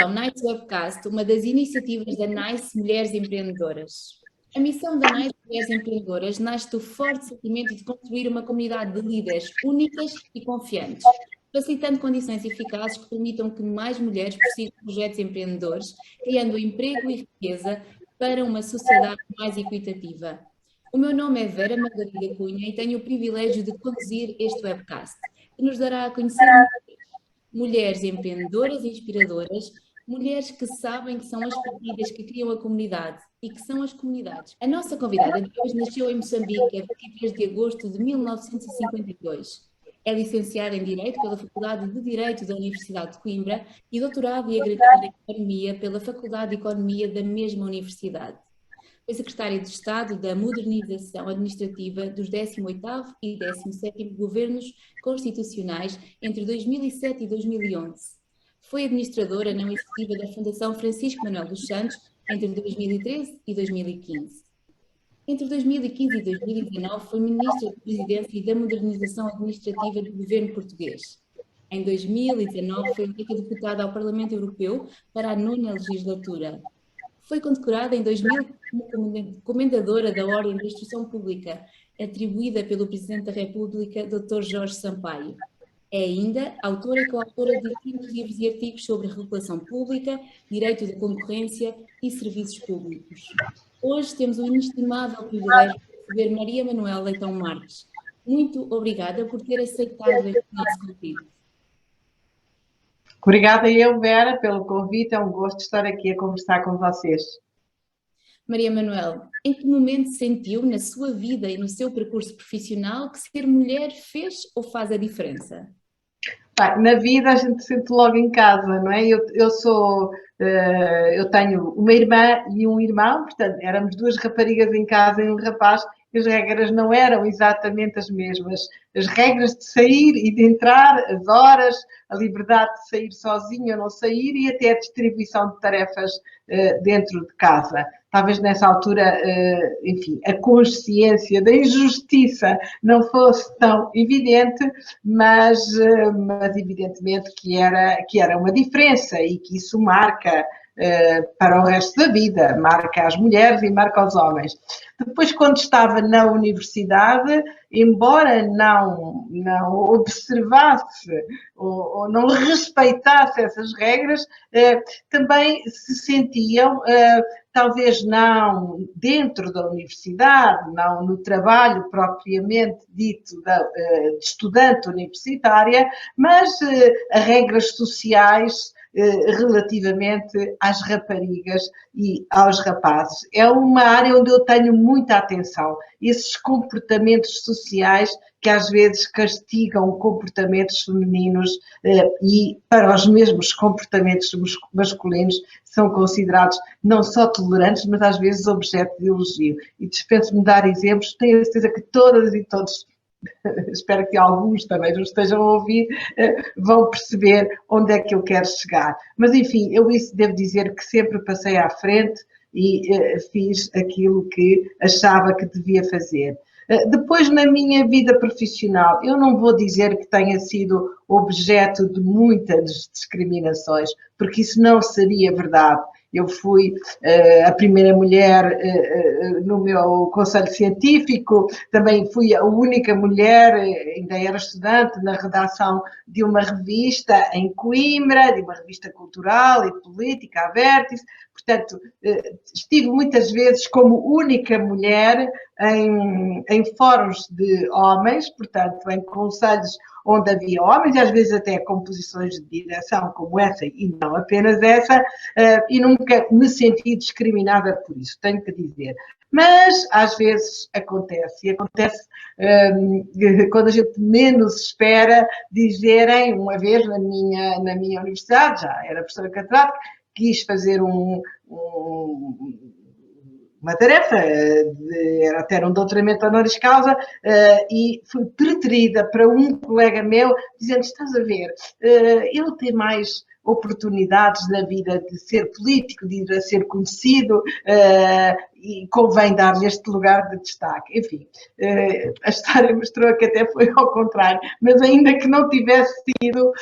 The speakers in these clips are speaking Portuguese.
ao NICE Webcast, uma das iniciativas da NICE Mulheres Empreendedoras. A missão da NICE Mulheres Empreendedoras nasce do forte sentimento de construir uma comunidade de líderes únicas e confiantes, facilitando condições eficazes que permitam que mais mulheres persigam projetos empreendedores, criando emprego e riqueza para uma sociedade mais equitativa. O meu nome é Vera Margarida Cunha e tenho o privilégio de conduzir este webcast, que nos dará a conhecer mulheres empreendedoras e inspiradoras, mulheres que sabem que são as partidas que criam a comunidade e que são as comunidades. A nossa convidada de hoje nasceu em Moçambique a 23 de agosto de 1952. É licenciada em Direito pela Faculdade de Direito da Universidade de Coimbra e doutorado e agregada em Economia pela Faculdade de Economia da mesma universidade. Foi secretária de Estado da Modernização Administrativa dos 18º e 17º Governos Constitucionais entre 2007 e 2011. Foi administradora não executiva da Fundação Francisco Manuel dos Santos entre 2013 e 2015. Entre 2015 e 2019 foi Ministra da Presidência e da Modernização Administrativa do Governo Português. Em 2019 foi eleita deputada ao Parlamento Europeu para a 9ª legislatura. Foi condecorada em 2000 como Comendadora da Ordem da Instrução Pública, atribuída pelo Presidente da República, Dr. Jorge Sampaio. É ainda autora e coautora de 5 livros e artigos sobre regulação pública, direito da concorrência e serviços públicos. Hoje temos o inestimável privilégio de receber Maria Manuela Leitão Marques. Muito obrigada por ter aceitado este nosso convite. Obrigada eu, Vera, pelo convite. É um gosto estar aqui a conversar com vocês. Maria Manuela, em que momento sentiu na sua vida e no seu percurso profissional que ser mulher fez ou faz a diferença? Na vida a gente sente logo em casa, não é? Eu tenho uma irmã e um irmão, portanto, éramos 2 raparigas em casa e um rapaz, e as regras não eram exatamente as mesmas. As regras de sair e de entrar, as horas, a liberdade de sair sozinho ou não sair e até a distribuição de tarefas dentro de casa. Talvez nessa altura, enfim, a consciência da injustiça não fosse tão evidente, mas evidentemente que era uma diferença e que isso marca para o resto da vida, marca as mulheres e marca os homens. Depois, quando estava na universidade, embora não observasse ou não respeitasse essas regras, também se sentiam, talvez não dentro da universidade, não no trabalho propriamente dito de estudante universitária, mas a regras sociais relativamente às raparigas e aos rapazes. É uma área onde eu tenho muita atenção. Esses comportamentos sociais que às vezes castigam comportamentos femininos e para os mesmos comportamentos masculinos são considerados não só tolerantes, mas às vezes objeto de elogio. E dispenso-me dar exemplos, tenho a certeza que todas e todos, espero que alguns também nos estejam a ouvir, vão perceber onde é que eu quero chegar. Mas, enfim, eu isso devo dizer que sempre passei à frente e fiz aquilo que achava que devia fazer. Depois, na minha vida profissional, eu não vou dizer que tenha sido objeto de muitas discriminações, porque isso não seria verdade. Eu fui a primeira mulher no meu conselho científico, também fui a única mulher, ainda era estudante, na redação de uma revista em Coimbra, de uma revista cultural e política, a Vértice. Portanto, estive muitas vezes como única mulher em fóruns de homens, portanto, em conselhos onde havia homens, e às vezes até com posições de direção como essa, e não apenas essa, e nunca me senti discriminada por isso, tenho que dizer. Mas às vezes acontece, e acontece quando a gente menos espera, dizerem, uma vez na minha universidade, já era professora catedrática, quis fazer uma tarefa, era até um doutoramento honoris causa, e fui preterida para um colega meu, dizendo, estás a ver, ele tem mais oportunidades na vida de ser político, de ir a ser conhecido, e convém dar-lhe este lugar de destaque. Enfim, a história mostrou que até foi ao contrário, mas ainda que não tivesse sido,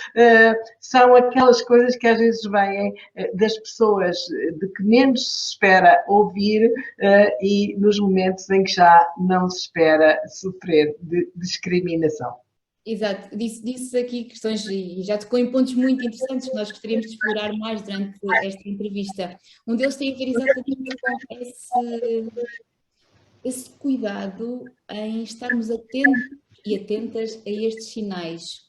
são aquelas coisas que às vezes vêm das pessoas de que menos se espera ouvir e nos momentos em que já não se espera sofrer de discriminação. Exato, disse aqui questões e já tocou em pontos muito interessantes que nós gostaríamos de explorar mais durante esta entrevista. Um deles tem a ver exatamente com esse cuidado em estarmos atentos e atentas a estes sinais.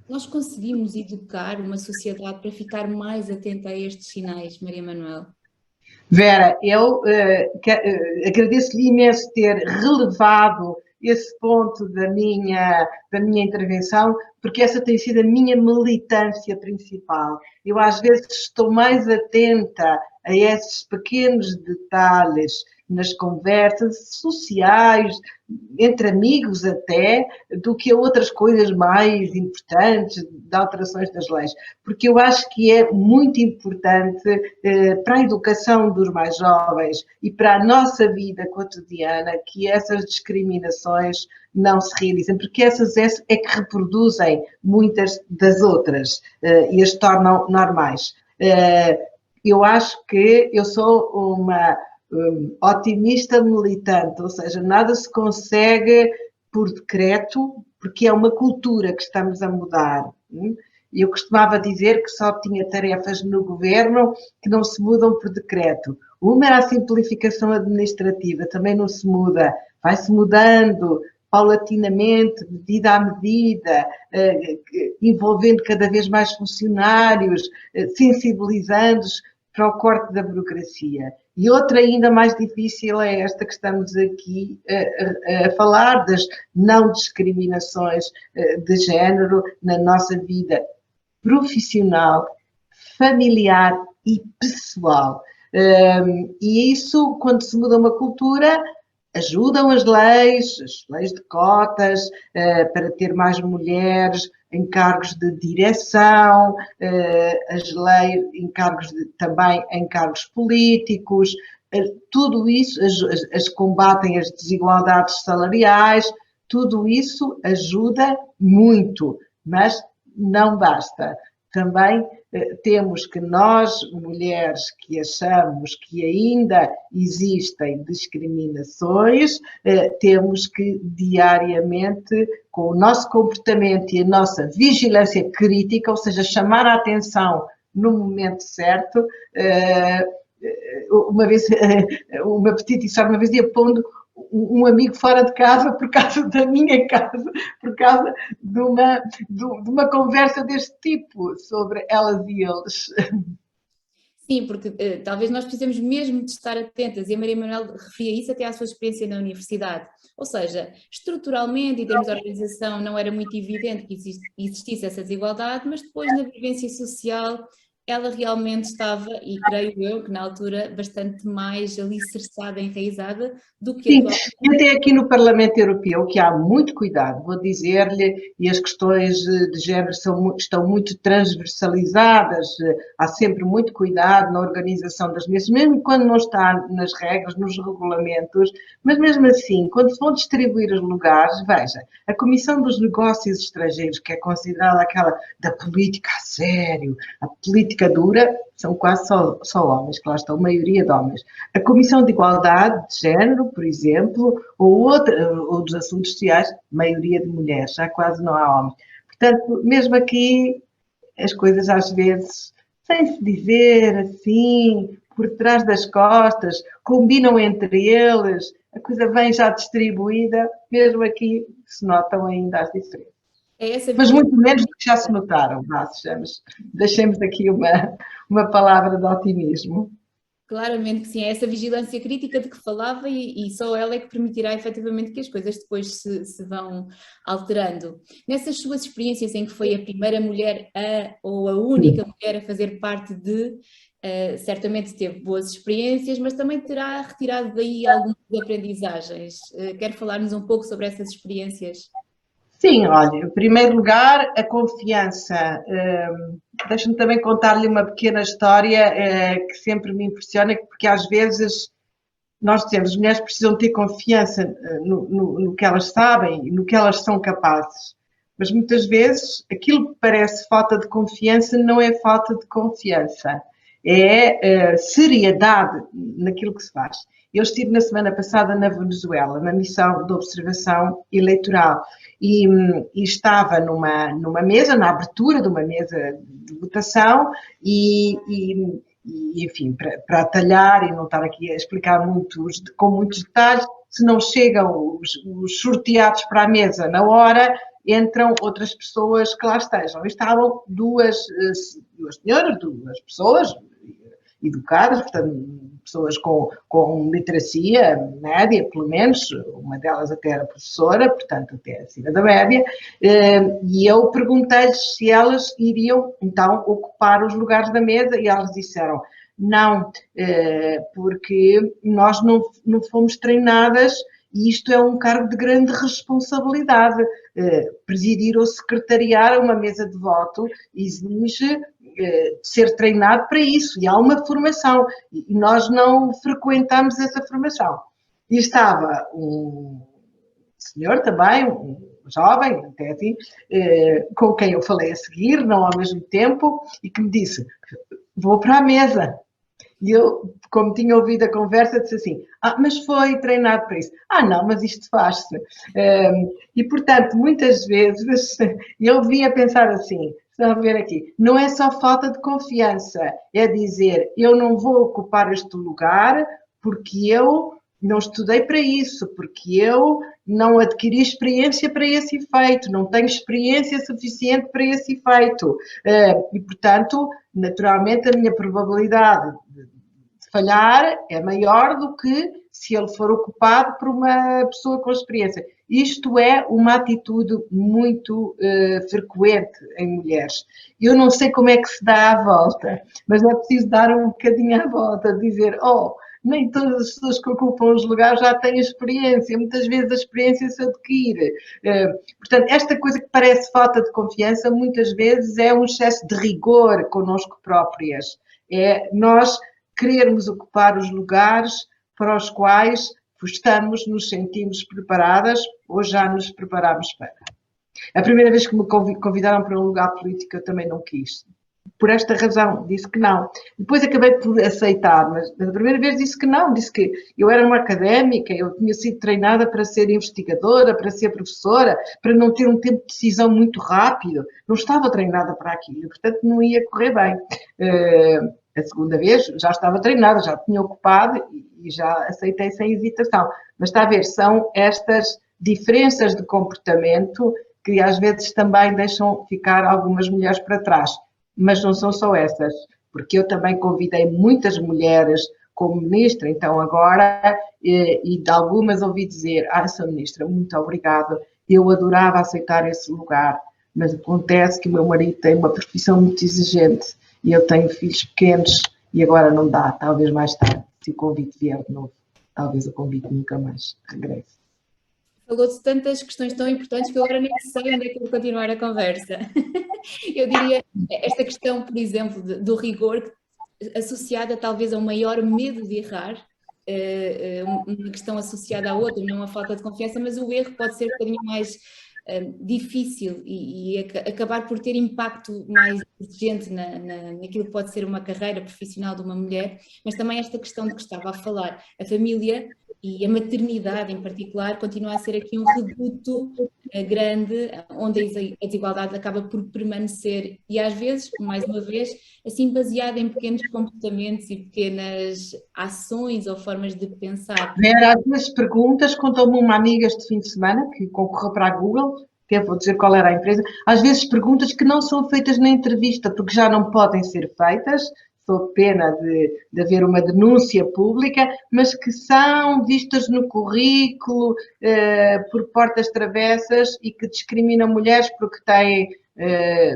Nós conseguimos educar uma sociedade para ficar mais atenta a estes sinais, Maria Manuel? Vera, eu agradeço-lhe imenso ter relevado esse ponto da minha intervenção, porque essa tem sido a minha militância principal. Eu às vezes estou mais atenta a esses pequenos detalhes nas conversas sociais, entre amigos até, do que a outras coisas mais importantes, de alterações das leis. Porque eu acho que é muito importante para a educação dos mais jovens e para a nossa vida cotidiana que essas discriminações não se realizem, porque essas é que reproduzem muitas das outras e as tornam normais. Eu acho que eu sou uma otimista militante, ou seja, nada se consegue por decreto, porque é uma cultura que estamos a mudar. Eu costumava dizer que só tinha tarefas no governo que não se mudam por decreto. Uma era a simplificação administrativa, também não se muda, vai-se mudando paulatinamente, medida a medida, envolvendo cada vez mais funcionários, sensibilizando-os para o corte da burocracia. E outra ainda mais difícil é esta que estamos aqui a falar, das não discriminações de género na nossa vida profissional, familiar e pessoal. E isso, quando se muda uma cultura, ajudam as leis de cotas, para ter mais mulheres em cargos de direção, as leis também em cargos políticos, tudo isso, as combatem as desigualdades salariais, tudo isso ajuda muito, mas não basta. Também temos que nós, mulheres que achamos que ainda existem discriminações, temos que diariamente, com o nosso comportamento e a nossa vigilância crítica, ou seja, chamar a atenção no momento certo. Uma vez, uma petita história, uma vez ia pondo um amigo fora de casa por causa da minha casa, por causa de uma conversa deste tipo sobre elas e eles. Sim, porque talvez nós precisemos mesmo de estar atentas, e a Maria Manuel referia isso até à sua experiência na universidade. Ou seja, estruturalmente, em termos de organização, não era muito evidente que existisse essa desigualdade, mas depois na vivência social ela realmente estava, e creio eu que na altura, bastante mais alicerçada, enraizada do que atualmente. E até aqui no Parlamento Europeu, que há muito cuidado, vou dizer-lhe, e as questões de género estão muito transversalizadas, há sempre muito cuidado na organização das mesas, mesmo quando não está nas regras, nos regulamentos, mas mesmo assim, quando se vão distribuir os lugares, veja, a Comissão dos Negócios Estrangeiros, que é considerada aquela da política a sério, a política dura, são quase só homens, que lá estão, a maioria de homens. A Comissão de Igualdade de Género, por exemplo, ou dos assuntos sociais, maioria de mulheres, já quase não há homens. Portanto, mesmo aqui, as coisas às vezes, sem se dizer assim, por trás das costas, combinam entre eles, a coisa vem já distribuída, mesmo aqui se notam ainda as diferenças. Mas muito menos do que já se notaram, deixemos aqui uma palavra de otimismo. Claramente que sim, é essa vigilância crítica de que falava e só ela é que permitirá efetivamente que as coisas depois se vão alterando. Nessas suas experiências em que foi a primeira mulher ou a única mulher a fazer parte certamente teve boas experiências, mas também terá retirado daí algumas aprendizagens. Quer falar-nos um pouco sobre essas experiências? Sim, olha, em primeiro lugar, a confiança. Deixa-me também contar-lhe uma pequena história que sempre me impressiona, porque às vezes nós dizemos, as mulheres precisam ter confiança no que elas sabem e no que elas são capazes. Mas muitas vezes aquilo que parece falta de confiança não é falta de confiança, é seriedade naquilo que se faz. Eu estive na semana passada na Venezuela, na missão de observação eleitoral, e estava numa mesa, na abertura de uma mesa de votação, enfim, para atalhar e não estar aqui a explicar com muitos detalhes, se não chegam os sorteados para a mesa na hora, entram outras pessoas que lá estejam. E estavam duas senhoras, duas pessoas educadas, portanto, pessoas com literacia média, pelo menos, uma delas até era professora, portanto, até acima da média, e eu perguntei-lhes se elas iriam, então, ocupar os lugares da mesa, e elas disseram, não, porque nós não fomos treinadas e isto é um cargo de grande responsabilidade. Presidir ou secretariar uma mesa de voto exige ser treinado para isso, e há uma formação, e nós não frequentamos essa formação. E estava um senhor também, um jovem, até assim, com quem eu falei a seguir, não ao mesmo tempo, e que me disse, vou para a mesa. E eu, como tinha ouvido a conversa, disse assim, mas foi treinado para isso. Não, mas isto faz-se. E, portanto, muitas vezes eu vinha a pensar assim, estão a ver aqui, não é só falta de confiança, é dizer, eu não vou ocupar este lugar porque eu não estudei para isso, porque eu não adquiri experiência para esse efeito, não tenho experiência suficiente para esse efeito. E, portanto, naturalmente, a minha probabilidade de falhar é maior do que se ele for ocupado por uma pessoa com experiência. Isto é uma atitude muito frequente em mulheres. Eu não sei como é que se dá à volta, mas é preciso dar um bocadinho à volta, dizer, nem todas as pessoas que ocupam os lugares já têm experiência, muitas vezes a experiência se adquire. Portanto, esta coisa que parece falta de confiança, muitas vezes é um excesso de rigor connosco próprias. É nós querermos ocupar os lugares para os quais nos sentimos preparadas ou já nos preparamos para. A primeira vez que me convidaram para um lugar político eu também não quis. Por esta razão, disse que não. Depois acabei por aceitar, mas na primeira vez disse que não, disse que eu era uma académica, eu tinha sido treinada para ser investigadora, para ser professora, para não ter um tempo de decisão muito rápido, não estava treinada para aquilo, portanto não ia correr bem. A segunda vez já estava treinada, já tinha ocupado e já aceitei sem hesitação. Mas está a ver, são estas diferenças de comportamento que às vezes também deixam ficar algumas mulheres para trás. Mas não são só essas, porque eu também convidei muitas mulheres como ministra, então agora, e de algumas ouvi dizer, Sra. Ministra, muito obrigada, eu adorava aceitar esse lugar, mas acontece que o meu marido tem uma profissão muito exigente e eu tenho filhos pequenos e agora não dá, talvez mais tarde, se o convite vier de novo, talvez o convite nunca mais regresse. Falou-se tantas questões tão importantes que eu agora nem sei onde é que eu vou continuar a conversa. Eu diria, esta questão, por exemplo, do rigor, associada talvez a um maior medo de errar, uma questão associada à outra, não a falta de confiança, mas o erro pode ser um bocadinho mais difícil e acabar por ter impacto mais exigente naquilo que pode ser uma carreira profissional de uma mulher, mas também esta questão de que estava a falar, a família e a maternidade em particular continua a ser aqui um reduto grande, onde a desigualdade acaba por permanecer e às vezes, mais uma vez, assim baseada em pequenos comportamentos e pequenas ações ou formas de pensar. Vera, às vezes perguntas, contou-me uma amiga este fim de semana que concorreu para a Google, até vou dizer qual era a empresa, às vezes perguntas que não são feitas na entrevista porque já não podem ser feitas, sob pena de haver uma denúncia pública, mas que são vistas no currículo por portas travessas e que discriminam mulheres porque têm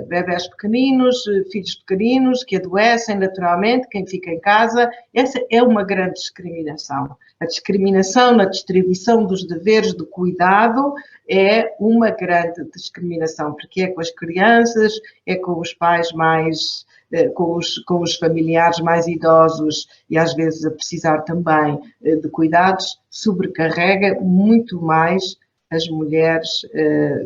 bebés pequeninos, filhos pequeninos, que adoecem naturalmente, quem fica em casa. Essa é uma grande discriminação. A discriminação na distribuição dos deveres de cuidado é uma grande discriminação, porque é com as crianças, é com os pais mais, com os familiares mais idosos e às vezes a precisar também de cuidados, sobrecarrega muito mais as mulheres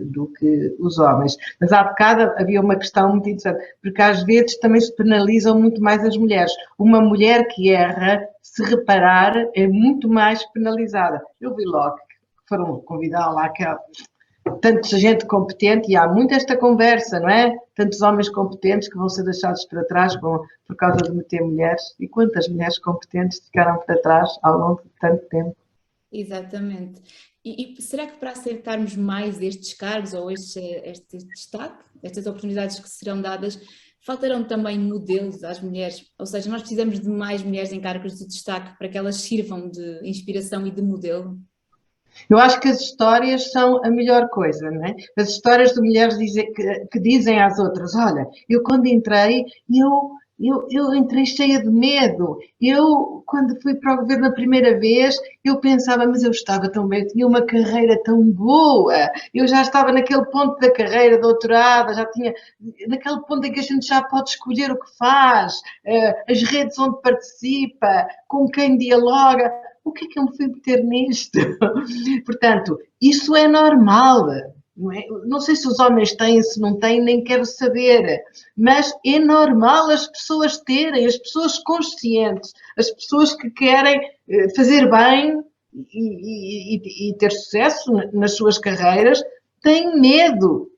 do que os homens. Mas há bocado havia uma questão muito interessante, porque às vezes também se penalizam muito mais as mulheres. Uma mulher que erra, se reparar, é muito mais penalizada. Eu vi logo que foram convidar lá tanta gente competente, e há muito esta conversa, não é? Tantos homens competentes que vão ser deixados para trás por causa de meter mulheres, e quantas mulheres competentes ficaram para trás ao longo de tanto tempo. Exatamente. E será que para aceitarmos mais estes cargos ou este destaque, estas oportunidades que serão dadas, faltarão também modelos às mulheres? Ou seja, nós precisamos de mais mulheres em cargos de destaque para que elas sirvam de inspiração e de modelo? Eu acho que as histórias são a melhor coisa, não é? As histórias de mulheres que dizem às outras, olha, eu quando entrei, eu entrei cheia de medo. Eu, quando fui para o governo a primeira vez, eu pensava, mas eu estava tão bem, eu tinha uma carreira tão boa, eu já estava naquele ponto da carreira, doutorada, já tinha, naquele ponto em que a gente já pode escolher o que faz, as redes onde participa, com quem dialoga. O que é que eu me fui meter nisto? Portanto, isso é normal. Não é? Não sei se os homens têm, se não têm, nem quero saber. Mas é normal as pessoas terem, as pessoas conscientes, as pessoas que querem fazer bem e ter sucesso nas suas carreiras, têm medo.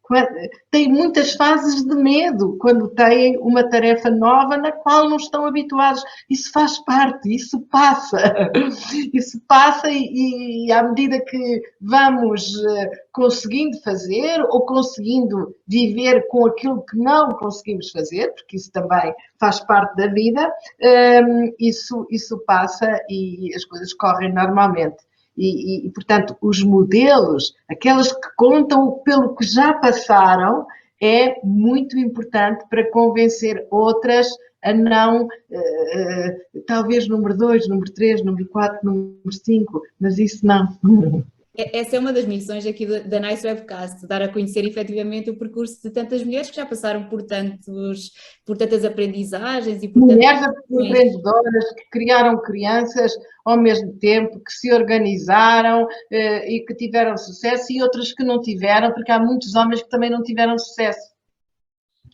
Têm muitas fases de medo quando têm uma tarefa nova na qual não estão habituados. Isso faz parte, isso passa. Isso passa e à medida que vamos conseguindo fazer ou conseguindo viver com aquilo que não conseguimos fazer, porque isso também faz parte da vida, isso passa e as coisas correm normalmente. Portanto, os modelos, aquelas que contam pelo que já passaram, é muito importante para convencer outras a não, talvez número 2, número 3, número 4, número 5, mas isso não. Essa é uma das missões aqui da Nice Webcast, dar a conhecer efetivamente o percurso de tantas mulheres que já passaram por tantas aprendizagens e por mulheres empreendedoras que criaram crianças ao mesmo tempo, que se organizaram e que tiveram sucesso, e outras que não tiveram, porque há muitos homens que também não tiveram sucesso.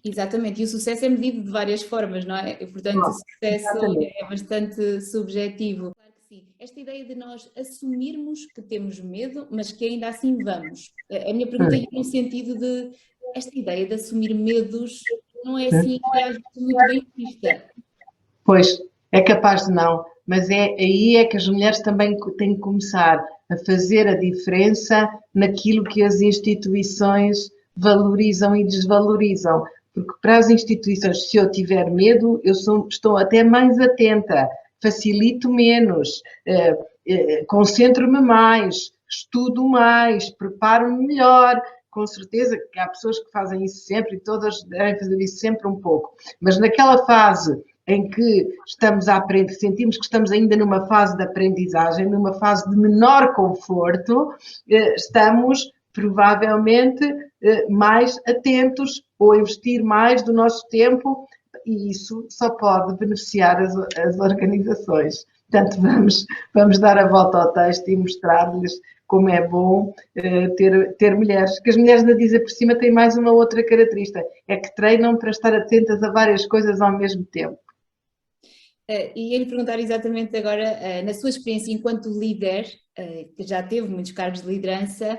Exatamente, e o sucesso é medido de várias formas, não é? E, portanto, o sucesso é bastante subjetivo. Claro que sim. Esta ideia de nós assumirmos que temos medo, mas que ainda assim vamos. A minha pergunta é no sentido de esta ideia de assumir medos não é assim muito bem vista. Pois, é capaz de não, mas aí é que as mulheres também têm que começar a fazer a diferença naquilo que as instituições valorizam e desvalorizam. Porque para as instituições, se eu tiver medo, estou até mais atenta, facilito menos, concentro-me mais, estudo mais, preparo-me melhor. Com certeza que há pessoas que fazem isso sempre e todas devem fazer isso sempre um pouco. Mas naquela fase em que estamos a aprender, sentimos que estamos ainda numa fase de aprendizagem, numa fase de menor conforto, estamos provavelmente mais atentos ou investir mais do nosso tempo, e isso só pode beneficiar as organizações. Portanto, vamos dar a volta ao texto e mostrar-lhes como é bom ter mulheres. Que as mulheres, na Dizer por Cima, têm mais uma outra característica, é que treinam para estar atentas a várias coisas ao mesmo tempo. E ia lhe perguntar exatamente agora, na sua experiência enquanto líder, que já teve muitos cargos de liderança,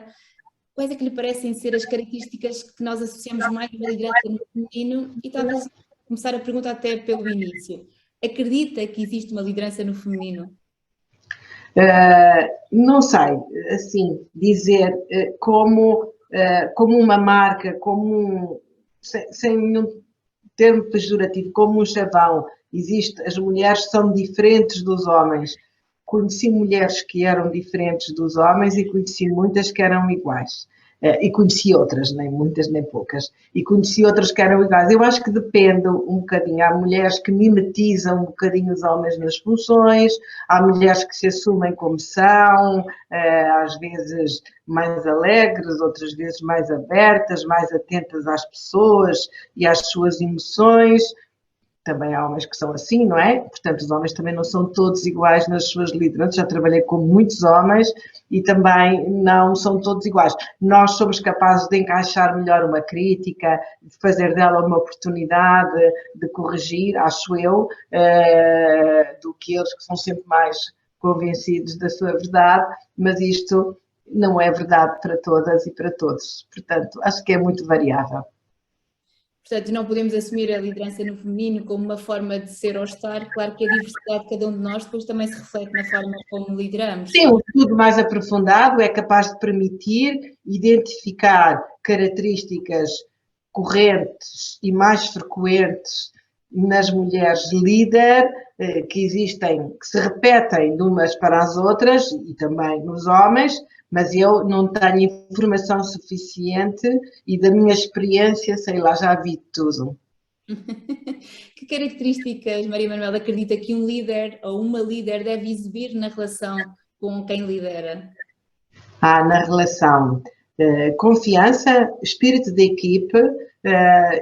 quais é que lhe parecem ser as características que nós associamos mais à liderança no feminino? E talvez começar a perguntar até pelo início. Acredita que existe uma liderança no feminino? Não sei, assim, dizer como uma marca, sem nenhum termo pejorativo, como um chavão, as mulheres são diferentes dos homens. Conheci mulheres que eram diferentes dos homens e conheci muitas que eram iguais. E conheci outras, nem muitas nem poucas, e conheci outras que eram iguais. Eu acho que depende um bocadinho. Há mulheres que mimetizam um bocadinho os homens nas funções, há mulheres que se assumem como são, às vezes mais alegres, outras vezes mais abertas, mais atentas às pessoas e às suas emoções. Também há homens que são assim, não é? Portanto, os homens também não são todos iguais nas suas lideranças. Já trabalhei com muitos homens e também não são todos iguais. Nós somos capazes de encaixar melhor uma crítica, de fazer dela uma oportunidade de corrigir, acho eu, do que eles que são sempre mais convencidos da sua verdade, mas isto não é verdade para todas e para todos. Portanto, acho que é muito variável. Portanto, não podemos assumir a liderança no feminino como uma forma de ser ou estar. Claro que a diversidade de cada um de nós depois também se reflete na forma como lideramos. Sim, um estudo mais aprofundado é capaz de permitir identificar características correntes e mais frequentes nas mulheres líder, que existem, que se repetem de umas para as outras e também nos homens, mas eu não tenho informação suficiente e da minha experiência, sei lá, já vi tudo. Que características, Maria Manuela, acredita que um líder ou uma líder deve exibir na relação com quem lidera? Na relação confiança, espírito de equipe,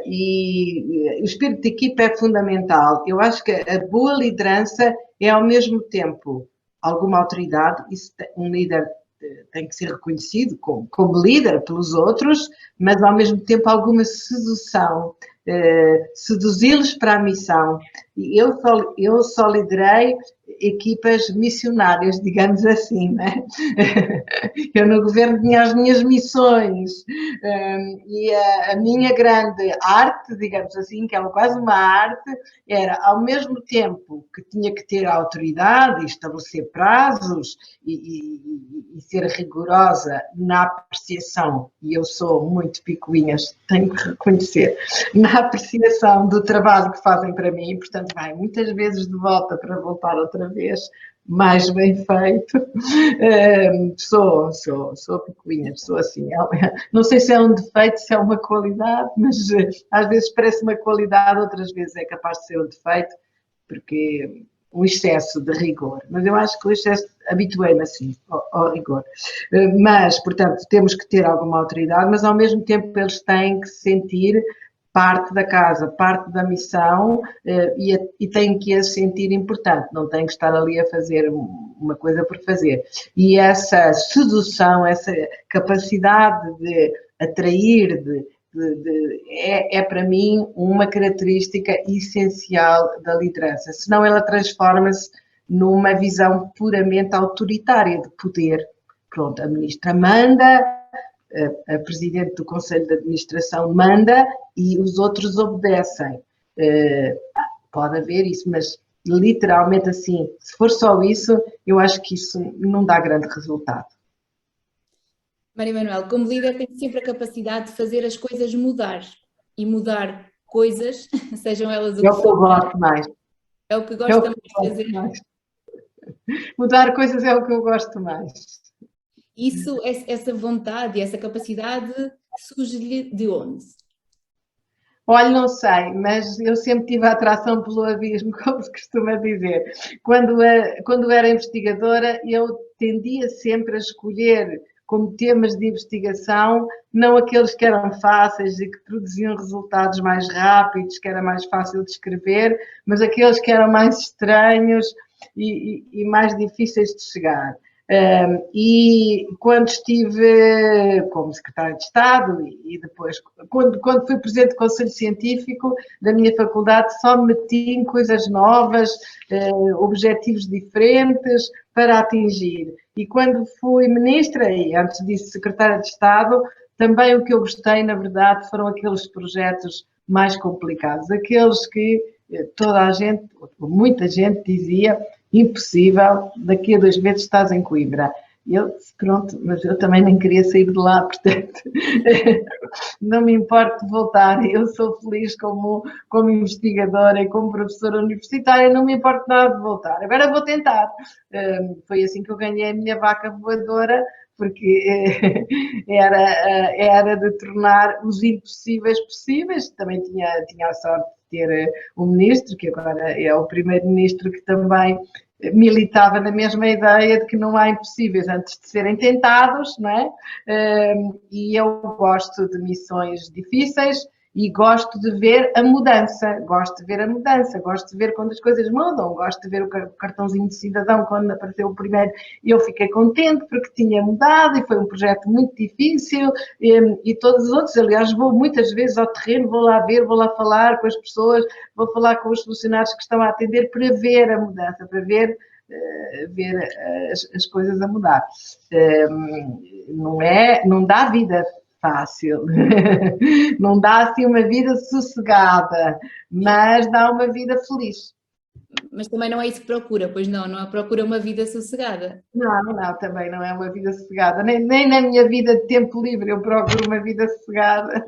e o espírito de equipe é fundamental. Eu acho que a boa liderança é ao mesmo tempo alguma autoridade, um líder tem que ser reconhecido como líder pelos outros, mas ao mesmo tempo alguma sedução, seduzi-los para a missão. E eu só liderei equipas missionárias, digamos assim, né? Eu no governo tinha as minhas missões, e a minha grande arte, digamos assim, que é quase uma arte, era ao mesmo tempo que tinha que ter a autoridade e estabelecer prazos e ser rigorosa na apreciação, e eu sou muito picuinhas, tenho que reconhecer, na apreciação do trabalho que fazem para mim, portanto vai muitas vezes de volta para voltar outra vez mais bem feito. Sou picuinha, sou assim. Não sei se é um defeito, se é uma qualidade, mas às vezes parece uma qualidade, outras vezes é capaz de ser um defeito, porque um excesso de rigor. Mas eu acho que o excesso, habituei-me assim, ao rigor. Mas, portanto, temos que ter alguma autoridade, mas ao mesmo tempo eles têm que se sentir parte da casa, parte da missão, e têm que a sentir importante, não têm que estar ali a fazer uma coisa por fazer. E essa sedução, essa capacidade de atrair, é para mim uma característica essencial da liderança, senão ela transforma-se numa visão puramente autoritária de poder. Pronto, a ministra manda, a presidente do Conselho de Administração manda e os outros obedecem. Pode haver isso, mas literalmente assim, se for só isso, eu acho que isso não dá grande resultado. Maria Manuela, como líder tem sempre a capacidade de fazer as coisas mudar e mudar coisas, sejam elas o que É o que eu gosto mais. É o que gosta mais de fazer. Mudar coisas é o que eu gosto mais. Isso, essa vontade, essa capacidade surge-lhe de onde? Olha, não sei, mas eu sempre tive a atração pelo abismo, como se costuma dizer. Quando era investigadora, eu tendia sempre a escolher como temas de investigação, não aqueles que eram fáceis e que produziam resultados mais rápidos, que era mais fácil de escrever, mas aqueles que eram mais estranhos e mais difíceis de chegar. E quando estive como secretária de Estado e depois, quando fui presidente do Conselho Científico da minha faculdade, só me meti em coisas novas, objetivos diferentes para atingir. E quando fui ministra e antes disso secretária de Estado, também o que eu gostei, na verdade, foram aqueles projetos mais complicados, aqueles que toda a gente, muita gente dizia impossível, daqui a 2 meses estás em Coimbra. Pronto, mas eu também nem queria sair de lá, portanto, não me importo de voltar. Eu sou feliz como investigadora e como professora universitária, não me importo nada de voltar. Agora vou tentar. Foi assim que eu ganhei a minha vaca voadora, porque era de tornar os impossíveis possíveis. Também tinha a sorte de ter um ministro, que agora é o primeiro-ministro, que também militava na mesma ideia de que não há impossíveis antes de serem tentados, não é? E eu gosto de missões difíceis e gosto de ver a mudança, gosto de ver quando as coisas mudam, gosto de ver o cartãozinho de cidadão quando apareceu o primeiro, eu fiquei contente porque tinha mudado e foi um projeto muito difícil e todos os outros, aliás, vou muitas vezes ao terreno, vou lá ver, vou lá falar com as pessoas, vou falar com os funcionários que estão a atender para ver a mudança, para ver as coisas a mudar. Não dá vida fácil, não dá assim uma vida sossegada, mas dá uma vida feliz. Mas também não é isso que procura, pois não procura uma vida sossegada. Não, também não é uma vida sossegada, nem na minha vida de tempo livre eu procuro uma vida sossegada.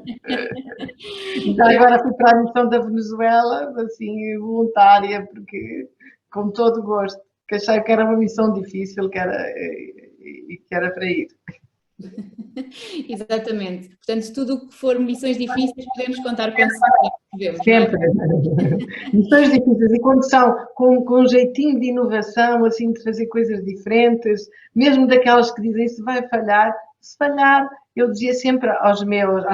Já agora fui para a missão da Venezuela, assim, voluntária, porque com todo o gosto, que achei que era uma missão difícil, que era para ir. Exatamente. Portanto, tudo o que for missões difíceis, podemos contar consigo. Sempre. Missões difíceis. E quando são com um jeitinho de inovação, assim, de fazer coisas diferentes, mesmo daquelas que dizem se vai falhar, se falhar, eu dizia sempre às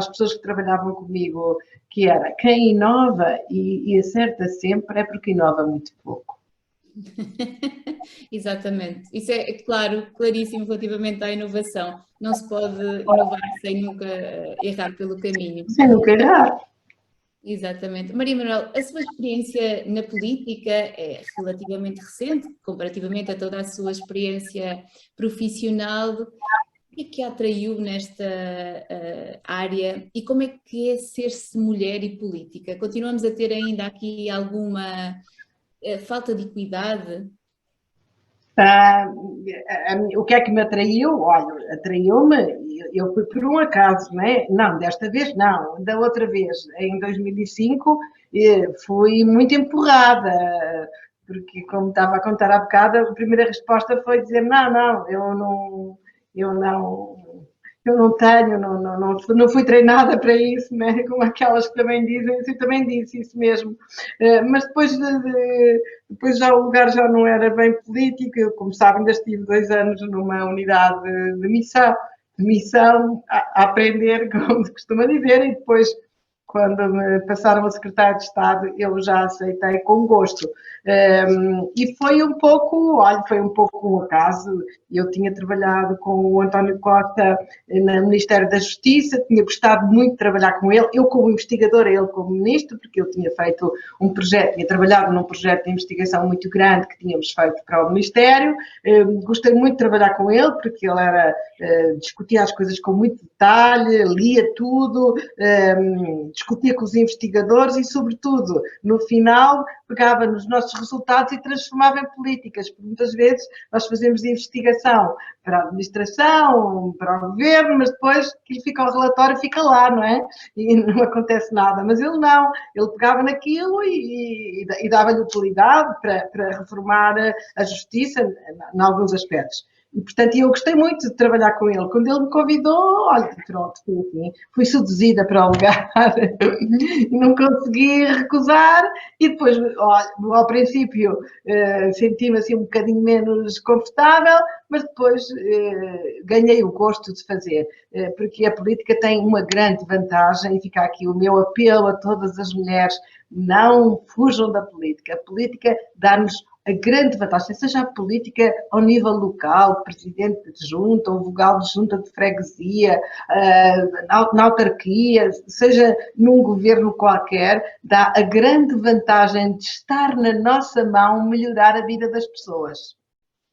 pessoas que trabalhavam comigo, que era quem inova e acerta sempre é porque inova muito pouco. Exatamente. Isso é claro, claríssimo relativamente à inovação. Não se pode inovar sem nunca errar pelo caminho. Sem nunca errar. Exatamente. Maria Manuel, a sua experiência na política é relativamente recente, comparativamente a toda a sua experiência profissional. O que é que a atraiu nesta área e como é que é ser-se mulher e política? Continuamos a ter ainda aqui alguma falta de equidade? O que é que me atraiu? Olha, atraiu-me, eu fui por um acaso, não é? Não, desta vez não, da outra vez, em 2005, fui muito empurrada, porque como estava a contar há bocado, a primeira resposta foi dizer, não, eu não tenho, não fui treinada para isso, né? Como aquelas que também dizem, eu também disse isso mesmo. Mas depois já o lugar já não era bem político, eu, como sabem, ainda estive 2 anos numa unidade de missão a aprender, como se costuma dizer, e depois, quando me passaram a secretária de Estado, eu já aceitei com gosto. E foi um pouco um acaso. Eu tinha trabalhado com o António Costa no Ministério da Justiça, tinha gostado muito de trabalhar com ele, eu como investigadora, ele como ministro, porque eu tinha feito um projeto, tinha trabalhado num projeto de investigação muito grande que tínhamos feito para o Ministério. Gostei muito de trabalhar com ele, porque ele discutia as coisas com muito detalhe, lia tudo, discutia com os investigadores e, sobretudo, no final, pegava nos nossos resultados e transformava em políticas, porque muitas vezes nós fazemos investigação para a administração, para o governo, mas depois o relatório fica lá, não é? E não acontece nada. Mas ele não, ele pegava naquilo e dava-lhe utilidade para reformar a justiça em alguns aspectos. E, portanto, eu gostei muito de trabalhar com ele. Quando ele me convidou, olha, pronto, fui seduzida para o lugar. Não consegui recusar e depois, ao princípio, senti-me assim um bocadinho menos confortável, mas depois ganhei o gosto de fazer, porque a política tem uma grande vantagem, e fica aqui o meu apelo a todas as mulheres, não fujam da política. A política dá-nos a grande vantagem, seja a política ao nível local, presidente de junta, ou vogal de junta de freguesia, na autarquia, seja num governo qualquer, dá a grande vantagem de estar na nossa mão melhorar a vida das pessoas.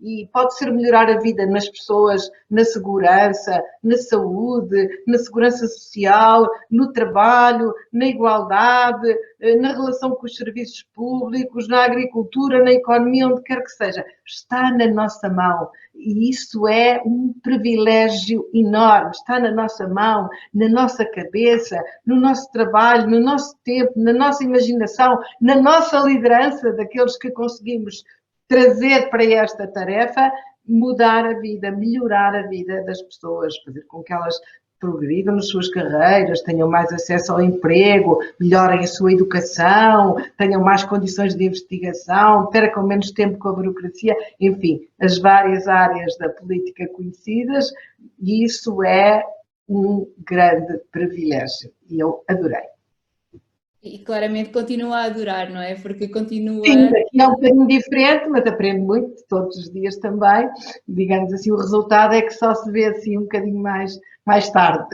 e pode ser melhorar a vida nas pessoas, na segurança, na saúde, na segurança social, no trabalho, na igualdade, na relação com os serviços públicos, na agricultura, na economia, onde quer que seja. Está na nossa mão. E isso é um privilégio enorme. Está na nossa mão, na nossa cabeça, no nosso trabalho, no nosso tempo, na nossa imaginação, na nossa liderança daqueles que conseguimos trazer para esta tarefa, mudar a vida, melhorar a vida das pessoas, fazer com que elas progridam nas suas carreiras, tenham mais acesso ao emprego, melhorem a sua educação, tenham mais condições de investigação, percam menos tempo com a burocracia, enfim, as várias áreas da política conhecidas, e isso é um grande privilégio, e eu adorei. E claramente continua a adorar, não é? Porque continua... Sim, aqui é um bocadinho diferente, mas aprendo muito todos os dias também. Digamos assim, o resultado é que só se vê assim um bocadinho mais tarde.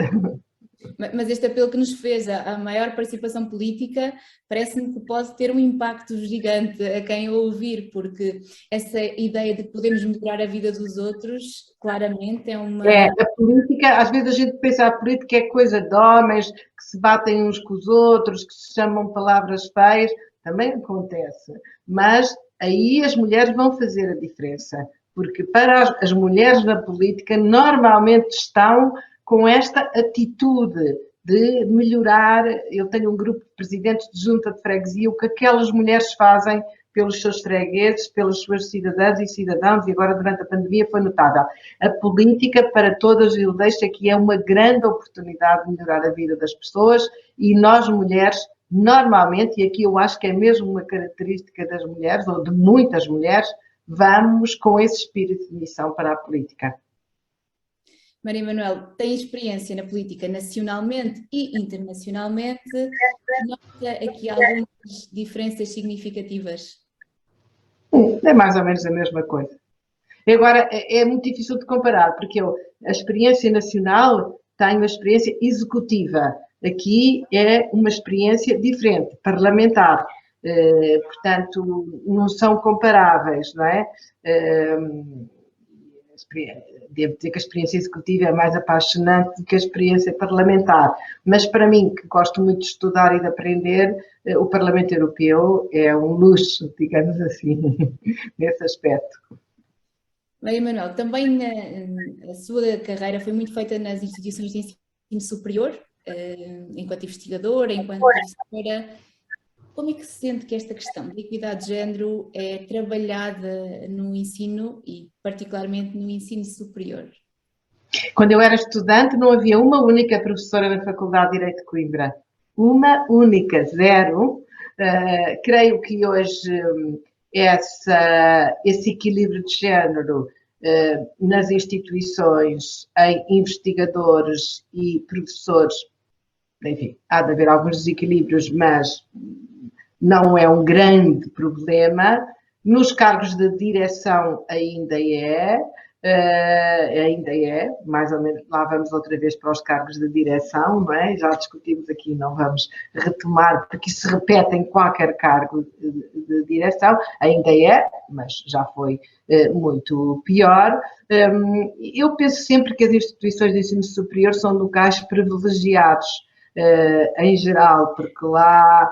Mas este apelo que nos fez a maior participação política parece-me que pode ter um impacto gigante a quem o ouvir, porque essa ideia de que podemos melhorar a vida dos outros, claramente é uma... A política, às vezes a gente pensa a política é coisa de homens que se batem uns com os outros, que se chamam palavras feias, também acontece, mas aí as mulheres vão fazer a diferença, porque para as mulheres na política normalmente estão com esta atitude de melhorar. Eu tenho um grupo de presidentes de junta de freguesia, o que aquelas mulheres fazem pelos seus fregueses, pelas suas cidadãs e cidadãos, e agora durante a pandemia foi notável. A política para todas, eu deixo aqui, é uma grande oportunidade de melhorar a vida das pessoas, e nós mulheres, normalmente, e aqui eu acho que é mesmo uma característica das mulheres, ou de muitas mulheres, vamos com esse espírito de missão para a política. Maria Manuel, tem experiência na política nacionalmente e internacionalmente. Nota aqui algumas diferenças significativas? É mais ou menos a mesma coisa. Agora, é muito difícil de comparar, porque a experiência nacional tenho a experiência executiva. Aqui é uma experiência diferente, parlamentar. Portanto, não são comparáveis, não é? Devo dizer que a experiência executiva é mais apaixonante do que a experiência parlamentar, mas para mim, que gosto muito de estudar e de aprender, o Parlamento Europeu é um luxo, digamos assim, nesse aspecto. Maria Manuel, também a sua carreira foi muito feita nas instituições de ensino superior, enquanto investigadora, enquanto professora. Como é que se sente que esta questão da equidade de género é trabalhada no ensino e particularmente no ensino superior? Quando eu era estudante não havia uma única professora na Faculdade de Direito de Coimbra. Uma única, zero. Creio que hoje esse equilíbrio de género nas instituições, em investigadores e professores, enfim, há de haver alguns desequilíbrios, mas não é um grande problema. Nos cargos de direção ainda é, mais ou menos, lá vamos outra vez para os cargos de direção, não é? Já discutimos aqui, não vamos retomar, porque isso se repete em qualquer cargo de direção, ainda é, mas já foi muito pior. Eu penso sempre que as instituições de ensino superior são locais privilegiados, em geral, porque lá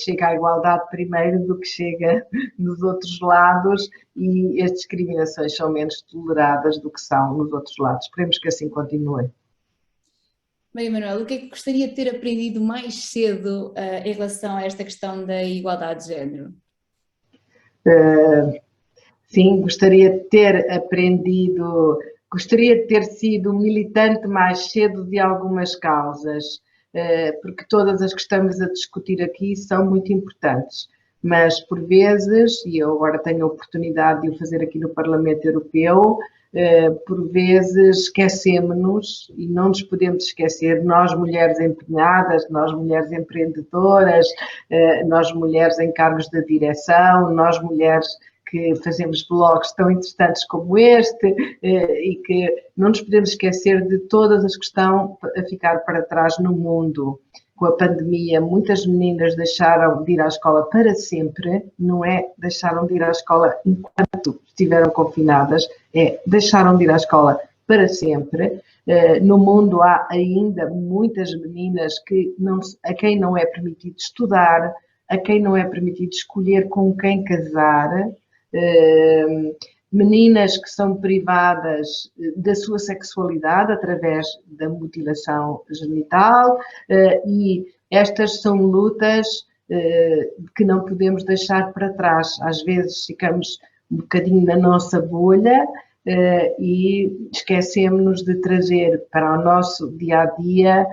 chega a igualdade primeiro do que chega nos outros lados, e as discriminações são menos toleradas do que são nos outros lados. Esperemos que assim continue. Maria Manuel, o que é que gostaria de ter aprendido mais cedo em relação a esta questão da igualdade de género? Sim, gostaria de ter aprendido, gostaria de ter sido militante mais cedo de algumas causas, porque todas as que estamos a discutir aqui são muito importantes, mas por vezes, e eu agora tenho a oportunidade de o fazer aqui no Parlamento Europeu, por vezes esquecemos-nos, e não nos podemos esquecer, nós mulheres empenhadas, nós mulheres empreendedoras, nós mulheres em cargos de direção, nós mulheres que fazemos blogs tão interessantes como este, e que não nos podemos esquecer de todas as que estão a ficar para trás no mundo. com a pandemia, muitas meninas deixaram de ir à escola para sempre, não é deixaram de ir à escola enquanto estiveram confinadas, é deixaram de ir à escola para sempre. No mundo há ainda muitas meninas a quem não é permitido estudar, a quem não é permitido escolher com quem casar, meninas que são privadas da sua sexualidade através da mutilação genital, e estas são lutas que não podemos deixar para trás. Às vezes ficamos um bocadinho na nossa bolha e esquecemos-nos de trazer para o nosso dia-a-dia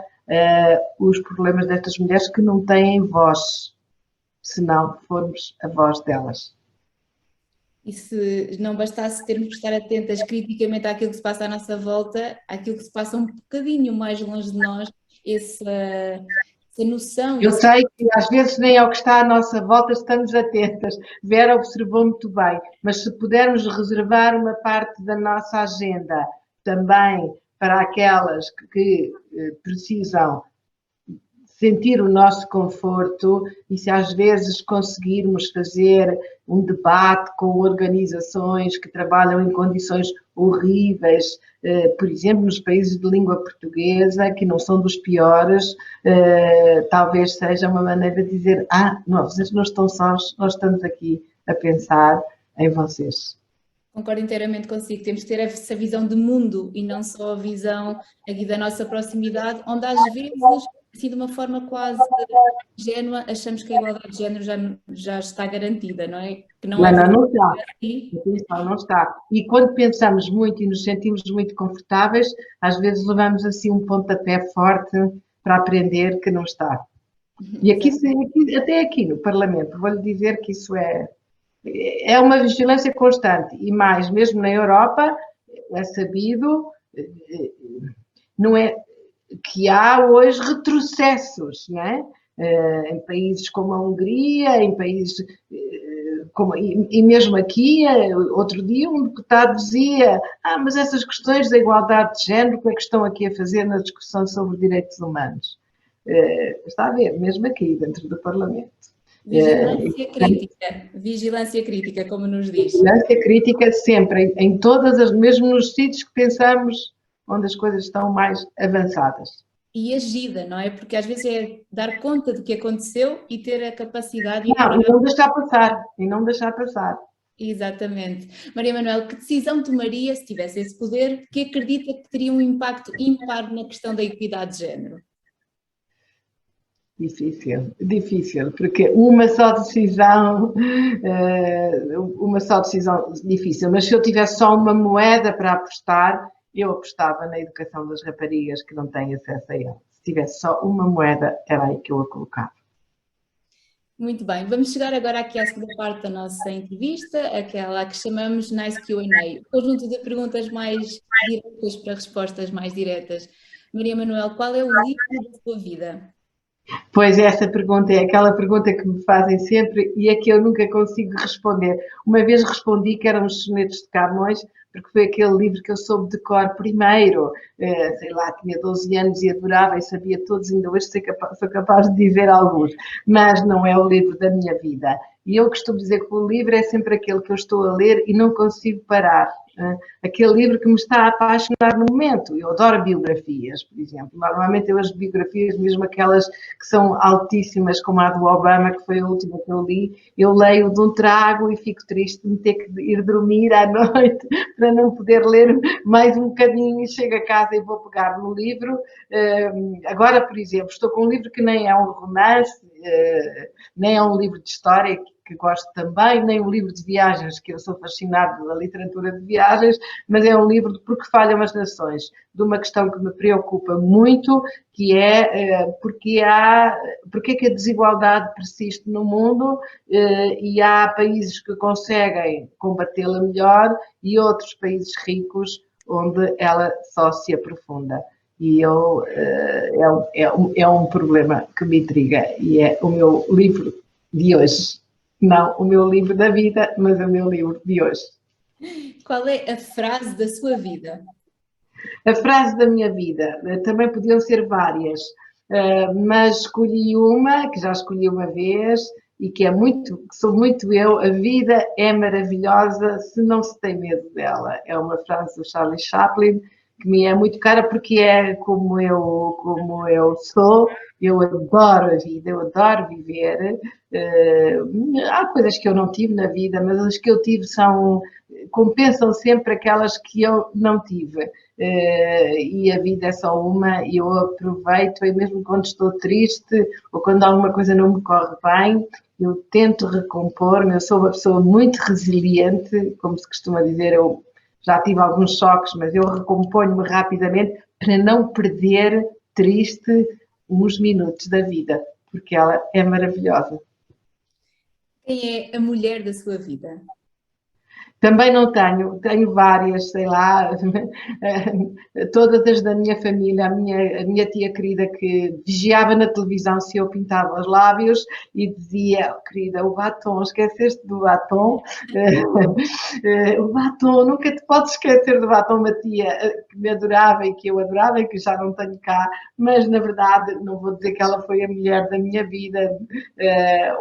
os problemas destas mulheres que não têm voz, se não formos a voz delas. E se não bastasse termos que estar atentas criticamente àquilo que se passa à nossa volta, àquilo que se passa um bocadinho mais longe de nós, essa noção... Eu sei que às vezes nem ao que está à nossa volta estamos atentas. Vera observou muito bem, mas se pudermos reservar uma parte da nossa agenda também para aquelas que precisam sentir o nosso conforto, e se às vezes conseguirmos fazer um debate com organizações que trabalham em condições horríveis, por exemplo, nos países de língua portuguesa, que não são dos piores, talvez seja uma maneira de dizer, não, vocês não estão sós, nós estamos aqui a pensar em vocês. Concordo inteiramente consigo, temos que ter essa visão de mundo e não só a visão aqui da nossa proximidade, onde às vezes, assim de uma forma quase ingênua, achamos que a igualdade de género já está garantida, não é? Que não está. Atenção, não está. E quando pensamos muito e nos sentimos muito confortáveis, às vezes levamos assim um pontapé forte para aprender que não está. E aqui, até aqui no Parlamento, vou-lhe dizer que isso é uma vigilância constante, e mais, mesmo na Europa, é sabido, não é, que há hoje retrocessos, não é? Em países como a Hungria, em países como, e mesmo aqui, outro dia um deputado dizia, mas essas questões da igualdade de género, o que é que estão aqui a fazer na discussão sobre direitos humanos? Está a ver, mesmo aqui, dentro do Parlamento. Vigilância crítica, como nos diz. Vigilância crítica sempre, em todas mesmo nos sítios que pensamos onde as coisas estão mais avançadas. E agida, não é? Porque às vezes é dar conta do que aconteceu e ter a capacidade... E não deixar passar, e não deixar passar. Exatamente. Maria Manuel, que decisão tomaria, se tivesse esse poder, que acredita que teria um impacto ímpar na questão da equidade de género? Difícil, porque uma só decisão difícil, mas se eu tivesse só uma moeda para apostar, eu apostava na educação das raparigas que não têm acesso a ela. Se tivesse só uma moeda, era aí que eu a colocava. Muito bem, vamos chegar agora aqui à segunda parte da nossa entrevista, aquela que chamamos Nice Q&A, conjunto de perguntas mais diretas para respostas mais diretas. Maria Manuel, qual é o livro da sua vida? Pois essa pergunta é aquela pergunta que me fazem sempre e a que eu nunca consigo responder. Uma vez respondi que eram os Sonetos de Camões, porque foi aquele livro que eu soube de cor primeiro. Sei lá, tinha 12 anos e adorava e sabia todos, ainda hoje sou capaz de dizer alguns, mas não é o livro da minha vida. E eu costumo dizer que o livro é sempre aquele que eu estou a ler e não consigo parar. Aquele livro que me está a apaixonar no momento. Eu adoro biografias, por exemplo. Normalmente as biografias, mesmo aquelas que são altíssimas, como a do Obama, que foi a última que eu li, eu leio de um trago e fico triste de me ter que ir dormir à noite para não poder ler mais um bocadinho, e chego a casa e vou pegar no livro. Agora, por exemplo, estou com um livro que nem é um romance, nem é um livro de história, que gosto também, nem um livro de viagens, que eu sou fascinada pela literatura de viagens, mas é um livro de Por que Falham as Nações, de uma questão que me preocupa muito, que é porque é que a desigualdade persiste no mundo e há países que conseguem combatê-la melhor e outros países ricos onde ela só se aprofunda. E é um problema que me intriga e é o meu livro de hoje. Não o meu livro da vida, mas o meu livro de hoje. Qual é a frase da sua vida? A frase da minha vida, também podiam ser várias, mas escolhi uma, que já escolhi uma vez, e que que sou muito eu, a vida é maravilhosa se não se tem medo dela. É uma frase do Charlie Chaplin, que me é muito cara porque é como eu sou, eu adoro a vida, eu adoro viver. Há coisas que eu não tive na vida, mas as que eu tive compensam sempre aquelas que eu não tive. E a vida é só uma e eu aproveito, e mesmo quando estou triste ou quando alguma coisa não me corre bem, eu tento recompor-me. Eu sou uma pessoa muito resiliente, como se costuma dizer. Eu já tive alguns choques, mas eu recomponho-me rapidamente para não perder triste uns minutos da vida, porque ela é maravilhosa. Quem é a mulher da sua vida? Também não tenho várias, sei lá, todas as da minha família, a minha tia querida que vigiava na televisão se eu pintava os lábios e dizia, oh, querida, o batom, esqueceste do batom? O batom, nunca te podes esquecer do batom, uma tia que me adorava e que eu adorava e que já não tenho cá, mas na verdade não vou dizer que ela foi a mulher da minha vida,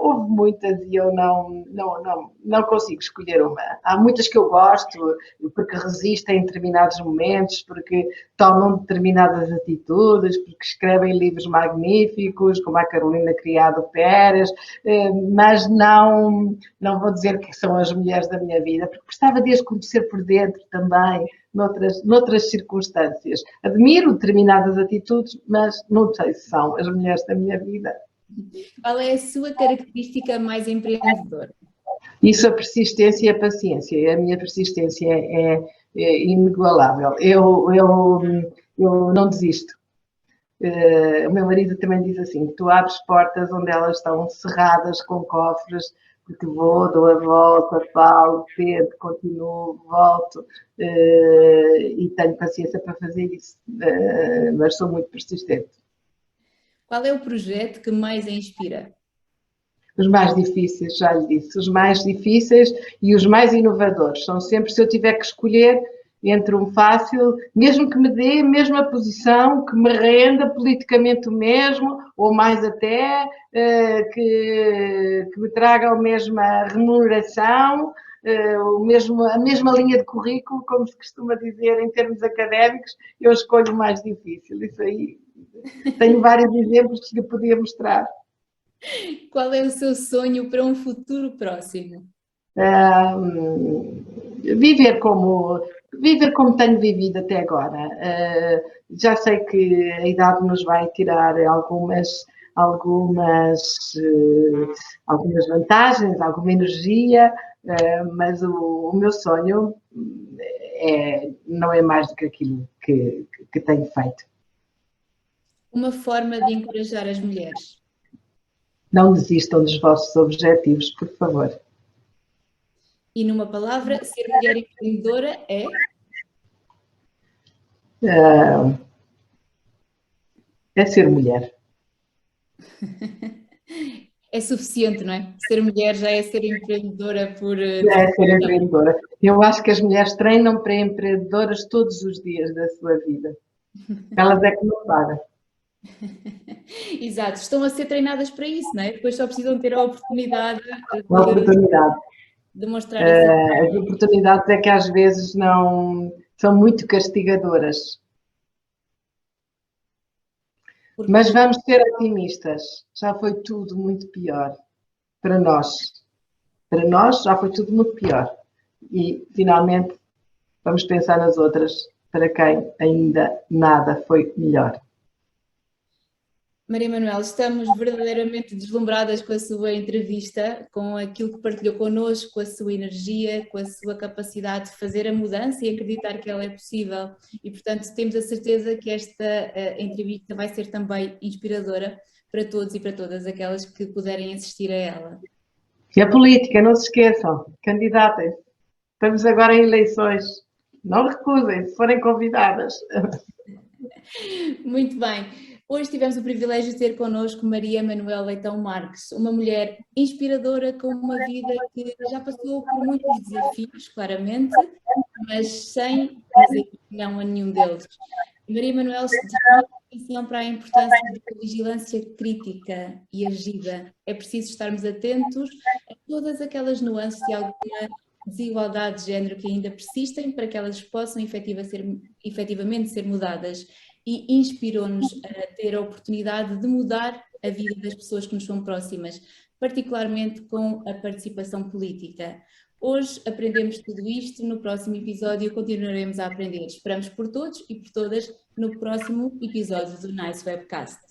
houve muitas e eu não consigo escolher uma. Há muitas que eu gosto, porque resistem em determinados momentos, porque tomam determinadas atitudes, porque escrevem livros magníficos, como a Carolina Criado Pérez, mas não vou dizer que são as mulheres da minha vida, porque gostava de as conhecer por dentro também, noutras circunstâncias. Admiro determinadas atitudes, mas não sei se são as mulheres da minha vida. Qual é a sua característica mais empreendedora? Isso, a persistência e a paciência. A minha persistência é inigualável. Eu não desisto. O meu marido também diz assim: tu abres portas onde elas estão cerradas com cofres, porque vou, dou a volta, falo, tento, continuo, volto, e tenho paciência para fazer isso, mas sou muito persistente. Qual é o projeto que mais a inspira? Os mais difíceis, já lhe disse, os mais difíceis e os mais inovadores. São sempre, se eu tiver que escolher entre um fácil, mesmo que me dê a mesma posição, que me renda politicamente o mesmo, ou mais até, que me traga a mesma remuneração, a mesma linha de currículo, como se costuma dizer em termos académicos, eu escolho o mais difícil. Isso aí, tenho vários exemplos que lhe podia mostrar. Qual é o seu sonho para um futuro próximo? Viver como tenho vivido até agora. Já sei que a idade nos vai tirar algumas vantagens, alguma energia, mas o meu sonho não é mais do que aquilo que tenho feito. Uma forma de encorajar as mulheres. Não desistam dos vossos objetivos, por favor. E numa palavra, ser mulher empreendedora é? É ser mulher. É suficiente, não é? Ser mulher já é ser empreendedora por... É ser empreendedora. Eu acho que as mulheres treinam para empreendedoras todos os dias da sua vida. Elas é que não sabem. Exato, estão a ser treinadas para isso, não é? Depois só precisam ter a oportunidade Uma oportunidade. de mostrar assim. As oportunidades é que às vezes não são muito castigadoras. Mas vamos ser otimistas. Já foi tudo muito pior para nós. Para nós já foi tudo muito pior. E finalmente vamos pensar nas outras, para quem ainda nada foi melhor. Maria Manuel, estamos verdadeiramente deslumbradas com a sua entrevista, com aquilo que partilhou connosco, com a sua energia, com a sua capacidade de fazer a mudança e acreditar que ela é possível. E, portanto, temos a certeza que esta entrevista vai ser também inspiradora para todos e para todas aquelas que puderem assistir a ela. E a política, não se esqueçam, candidatem-se. Estamos agora em eleições. Não recusem, se forem convidadas. Muito bem. Hoje tivemos o privilégio de ter connosco Maria Manuel Leitão Marques, uma mulher inspiradora com uma vida que já passou por muitos desafios, claramente, mas sem dizer não a nenhum deles. Maria Manuel chamou a atenção para a importância da vigilância crítica e agida. É preciso estarmos atentos a todas aquelas nuances de alguma desigualdade de género que ainda persistem para que elas possam efetivamente ser mudadas, e inspirou-nos a ter a oportunidade de mudar a vida das pessoas que nos são próximas, particularmente com a participação política. Hoje aprendemos tudo isto, no próximo episódio continuaremos a aprender. Esperamos por todos e por todas no próximo episódio do NICE Webcast.